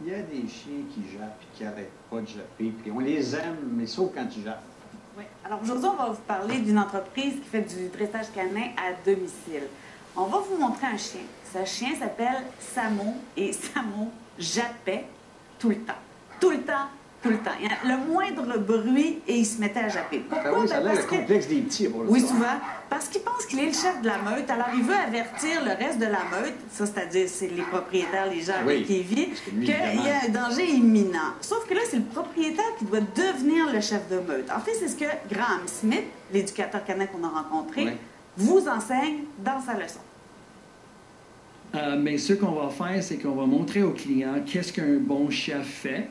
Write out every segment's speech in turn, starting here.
Il y a des chiens qui jappent et qui n'arrêtent pas de japper, puis on les aime, mais sauf quand ils jappent. Oui. Alors aujourd'hui, on va vous parler d'une entreprise qui fait du dressage canin à domicile. On va vous montrer un chien. Ce chien s'appelle Samo et Samo jappait tout le temps. Tout le temps, tout le temps. Il y a le moindre bruit et il se mettait à japper. Pourquoi? Ah oui, ça a l'air le complexe des petits. Oui, souvent. Parce qu'il pense qu'il est le chef de la meute. Alors, il veut avertir le reste de la meute, ça, c'est-à-dire c'est les propriétaires, les gens avec qui il vit, qu'il y a un danger imminent. Sauf que là, c'est le propriétaire qui doit devenir le chef de meute. En fait, c'est ce que Graham Smith, l'éducateur canin qu'on a rencontré, vous enseigne dans sa leçon. Mais ce qu'on va faire, c'est qu'on va montrer aux clients qu'est-ce qu'un bon chef fait.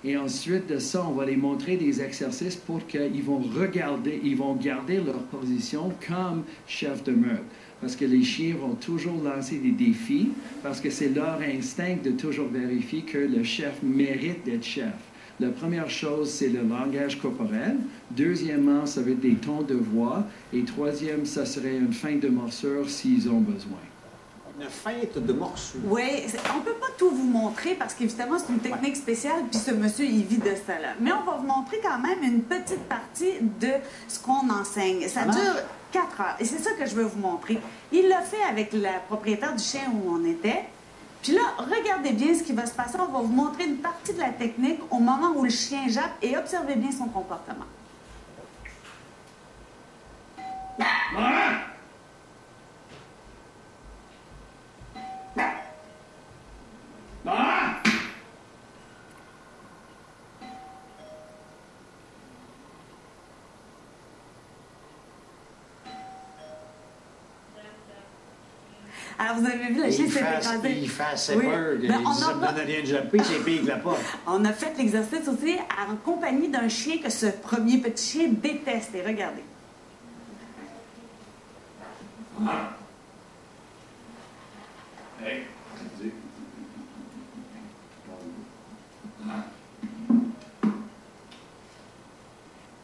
Et ensuite de ça, on va les montrer des exercices pour qu'ils vont regarder, ils vont garder leur position comme chef de meute. Parce que les chiens vont toujours lancer des défis, parce que c'est leur instinct de toujours vérifier que le chef mérite d'être chef. La première chose, c'est le langage corporel. Deuxièmement, ça va être des tons de voix. Et troisième, ça serait une feinte de morsure s'ils ont besoin. Une feinte de morsure. Oui, on ne peut pas tout vous montrer parce qu'évidemment, c'est une technique spéciale, puis ce monsieur, il vit de ça là. Mais on va vous montrer quand même une petite partie de ce qu'on enseigne. Ça dure 4 heures, et c'est ça que je veux vous montrer. Il l'a fait avec la propriétaire du chien où on était. Puis là, regardez bien ce qui va se passer. On va vous montrer une partie de la technique au moment où le chien jappe et observez bien son comportement. Alors, vous avez vu, le chien s'est écrasé. Il fait assez peur. Ça me donne rien de japper, c'est pire que la porte. On a fait l'exercice aussi en compagnie d'un chien que ce premier petit chien déteste. Et regardez. Hey, dis.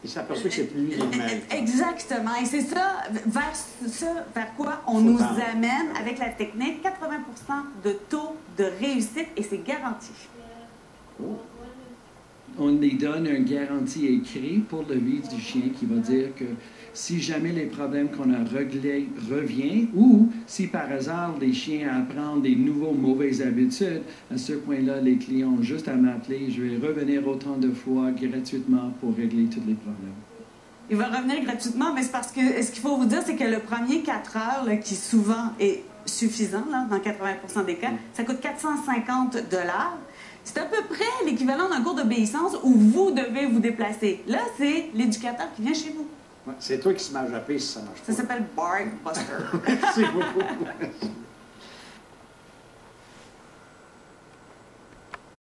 Il s'aperçoit que c'est plus lui qui le mérite. Exactement. Et c'est ça vers quoi on nous amène avec la technique. 80% de taux de réussite et c'est garanti. On les donne une garantie écrite pour le vie du chien qui va dire que si jamais les problèmes qu'on a réglés reviennent ou si par hasard les chiens apprennent des nouveaux mauvaises habitudes, à ce point-là, les clients ont juste à m'appeler. Je vais revenir autant de fois gratuitement pour régler tous les problèmes. Il va revenir gratuitement, mais c'est parce que ce qu'il faut vous dire, c'est que le premier 4 heures, là, qui souvent est suffisant là, dans 80% des cas, ça coûte 450 $. C'est à peu près l'équivalent d'un cours d'obéissance où vous devez vous déplacer. Là, c'est l'éducateur qui vient chez vous. Ouais, c'est toi qui se mets à japper si ça marche pas. Ça s'appelle Bark Buster. Merci beaucoup.